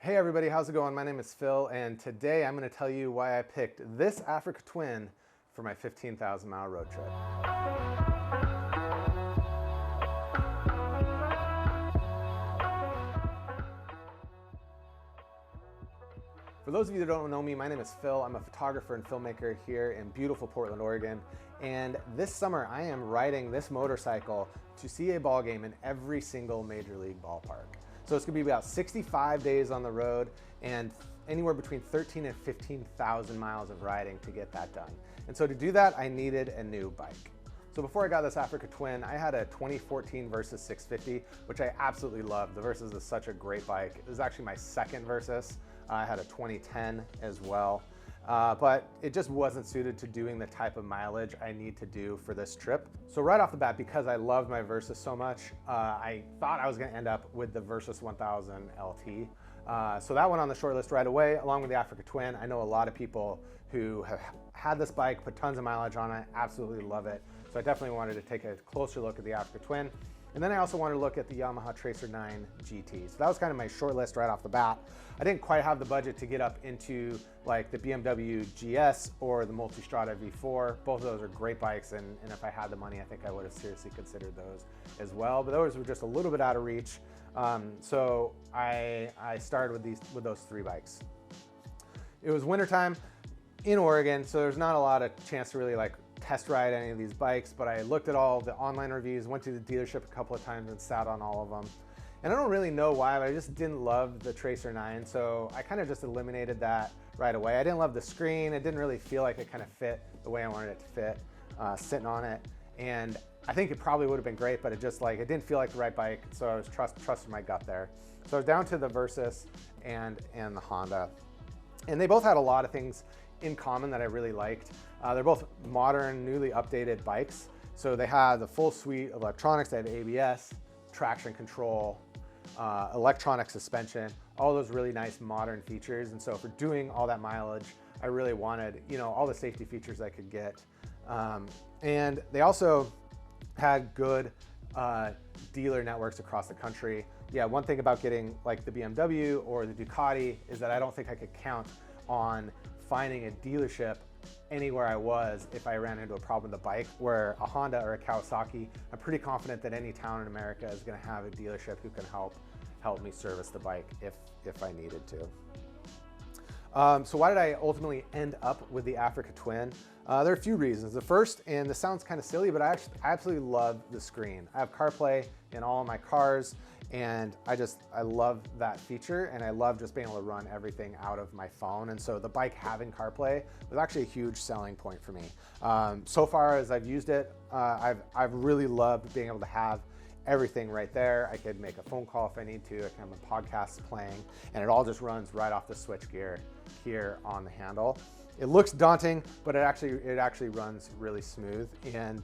Hey everybody, how's it going? My name is Phil, and today I'm going to tell you why I picked this Africa Twin for my 15,000 mile road trip. For those of you that don't know me, my name is Phil. I'm a photographer and filmmaker here in beautiful Portland, Oregon. And this summer I am riding this motorcycle to see a ball game in every single major league ballpark. So it's gonna be about 65 days on the road and anywhere between 13 and 15,000 miles of riding to get that done. And so to do that, I needed a new bike. So before I got this Africa Twin, I had a 2014 Versys 650, which I absolutely loved. The Versys is such a great bike. It was actually my second Versys. I had a 2010 as well, but it just wasn't suited to doing the type of mileage I need to do for this trip. So right off the bat, because I loved my Versys so much, I thought I was gonna end up with the Versys 1000 LT. So that went on the short list right away, along with the Africa Twin. I know a lot of people who have had this bike, put tons of mileage on it, absolutely love it. So I definitely wanted to take a closer look at the Africa Twin. And then I also wanted to look at the Yamaha Tracer 9 GT. So that was kind of my short list right off the bat. I didn't quite have the budget to get up into like the BMW GS or the Multistrada V4. Both of those are great bikes, and if I had the money, I think I would have seriously considered those as well. But those were just a little bit out of reach. So I started with those three bikes. It was wintertime in Oregon, so there's not a lot of chance to really like test ride any of these bikes, but I looked at all the online reviews, went to the dealership a couple of times and sat on all of them. And I don't really know why, but I just didn't love the Tracer 9, so I kind of just eliminated that right away. I didn't love the screen. It didn't really feel like it kind of fit the way I wanted it to fit, sitting on it. And I think it probably would have been great, but it just like, it didn't feel like the right bike, so I was trusting my gut there. So I was down to the Versys and the Honda. And they both had a lot of things in common that I really liked. They're both modern, newly updated bikes. So they have the full suite of electronics. They have ABS, traction control, electronic suspension, all those really nice modern features. And so for doing all that mileage, I really wanted, all the safety features I could get. And they also had good dealer networks across the country. Yeah, one thing about getting like the BMW or the Ducati is that I don't think I could count on finding a dealership anywhere I was if I ran into a problem with the bike, where a Honda or a Kawasaki, I'm pretty confident that any town in America is gonna have a dealership who can help me service the bike if I needed to. So why did I ultimately end up with the Africa Twin? There are a few reasons. The first, and this sounds kind of silly, but I absolutely love the screen. I have CarPlay in all of my cars, and I love that feature, and I love just being able to run everything out of my phone. And so the bike having CarPlay was actually a huge selling point for me. So far as I've used it, I've really loved being able to have everything right there. I could make a phone call if I need to. I can have my podcasts playing, and it all just runs right off the switchgear here on the handle. It looks daunting, but it actually runs really smooth, and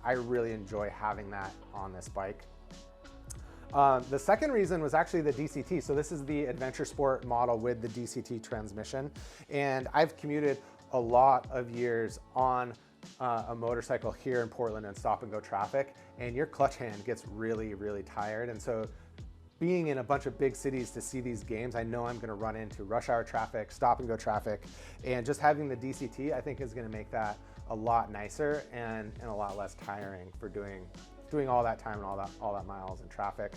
I really enjoy having that on this bike. The second reason was actually the DCT. So this is the Adventure Sport model with the DCT transmission, and I've commuted a lot of years on a motorcycle here in Portland in stop and go traffic, and your clutch hand gets really, really tired. And so being in a bunch of big cities to see these games, I know I'm gonna run into rush hour traffic, stop and go traffic, and just having the DCT, I think, is gonna make that a lot nicer and a lot less tiring for doing all that time and all that miles in traffic.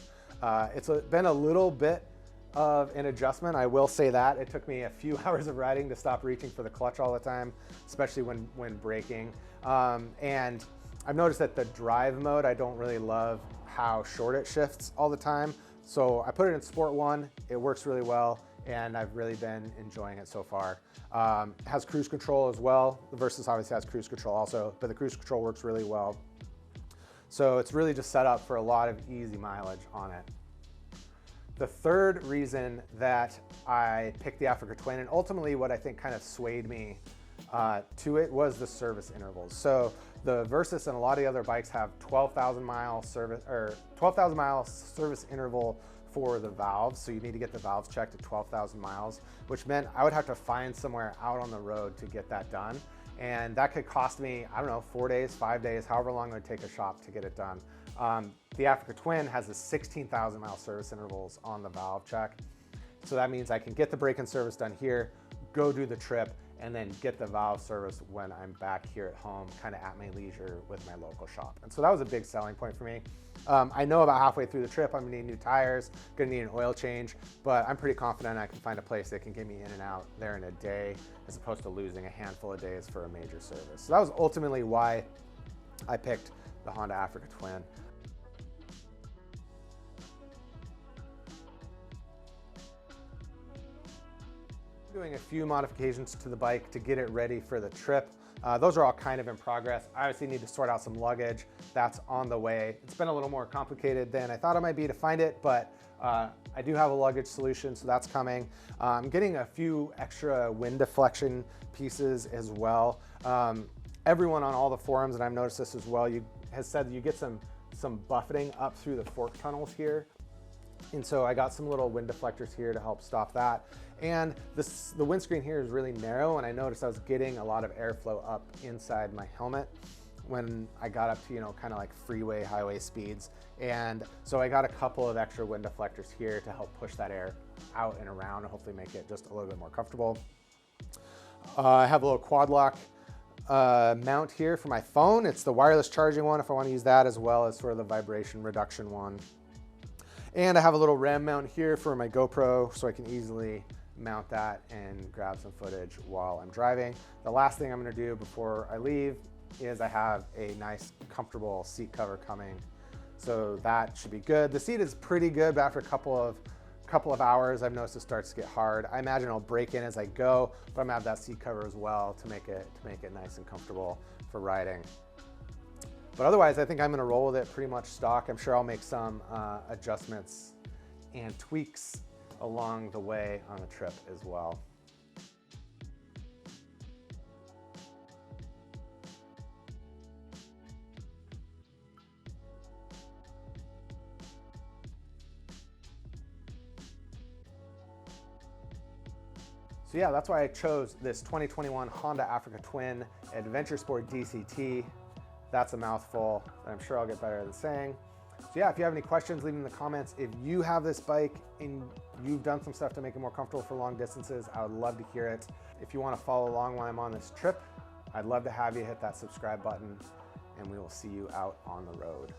It's been a little bit of an adjustment, I will say that. It took me a few hours of riding to stop reaching for the clutch all the time, especially when braking. And I've noticed that the drive mode, I don't really love how short it shifts all the time. So I put it in Sport 1, it works really well, and I've really been enjoying it so far. It has cruise control as well. The Versys obviously has cruise control also, but the cruise control works really well. So it's really just set up for a lot of easy mileage on it. The third reason that I picked the Africa Twin, and ultimately what I think kind of swayed me to it, was the service intervals. So the Versys and a lot of the other bikes have 12,000 mile service interval for the valves. So you need to get the valves checked at 12,000 miles, which meant I would have to find somewhere out on the road to get that done. And that could cost me, I don't know, 4 days, 5 days, however long it would take a shop to get it done. The Africa Twin has the 16,000 mile service intervals on the valve check. So that means I can get the break-in service done here, go do the trip, and then get the valve service when I'm back here at home, kind of at my leisure with my local shop. And so that was a big selling point for me. I know about halfway through the trip, I'm gonna need new tires, gonna need an oil change, but I'm pretty confident I can find a place that can get me in and out there in a day, as opposed to losing a handful of days for a major service. So that was ultimately why I picked the Honda Africa Twin. Doing a few modifications to the bike to get it ready for the trip. Those are all kind of in progress. I obviously need to sort out some luggage. That's on the way. It's been a little more complicated than I thought it might be to find it, but I do have a luggage solution, so that's coming. I'm getting a few extra wind deflection pieces as well. Everyone on all the forums, and I've noticed this as well, has said you get some buffeting up through the fork tunnels here. And so I got some little wind deflectors here to help stop that. And the windscreen here is really narrow, and I noticed I was getting a lot of airflow up inside my helmet when I got up to, kind of like freeway, highway speeds. And so I got a couple of extra wind deflectors here to help push that air out and around and hopefully make it just a little bit more comfortable. I have a little quad lock mount here for my phone. It's the wireless charging one if I want to use that, as well as sort of the vibration reduction one. And I have a little RAM mount here for my GoPro, so I can easily mount that and grab some footage while I'm driving. The last thing I'm gonna do before I leave is I have a nice, comfortable seat cover coming. So that should be good. The seat is pretty good, but after a couple of hours, I've noticed it starts to get hard. I imagine I'll break in as I go, but I'm gonna have that seat cover as well to make it nice and comfortable for riding. But otherwise, I think I'm gonna roll with it pretty much stock. I'm sure I'll make some adjustments and tweaks along the way on the trip as well. So yeah, that's why I chose this 2021 Honda Africa Twin Adventure Sport DCT. That's a mouthful, and I'm sure I'll get better at saying. So yeah, if you have any questions, leave them in the comments. If you have this bike and you've done some stuff to make it more comfortable for long distances, I would love to hear it. If you want to follow along while I'm on this trip, I'd love to have you hit that subscribe button, and we will see you out on the road.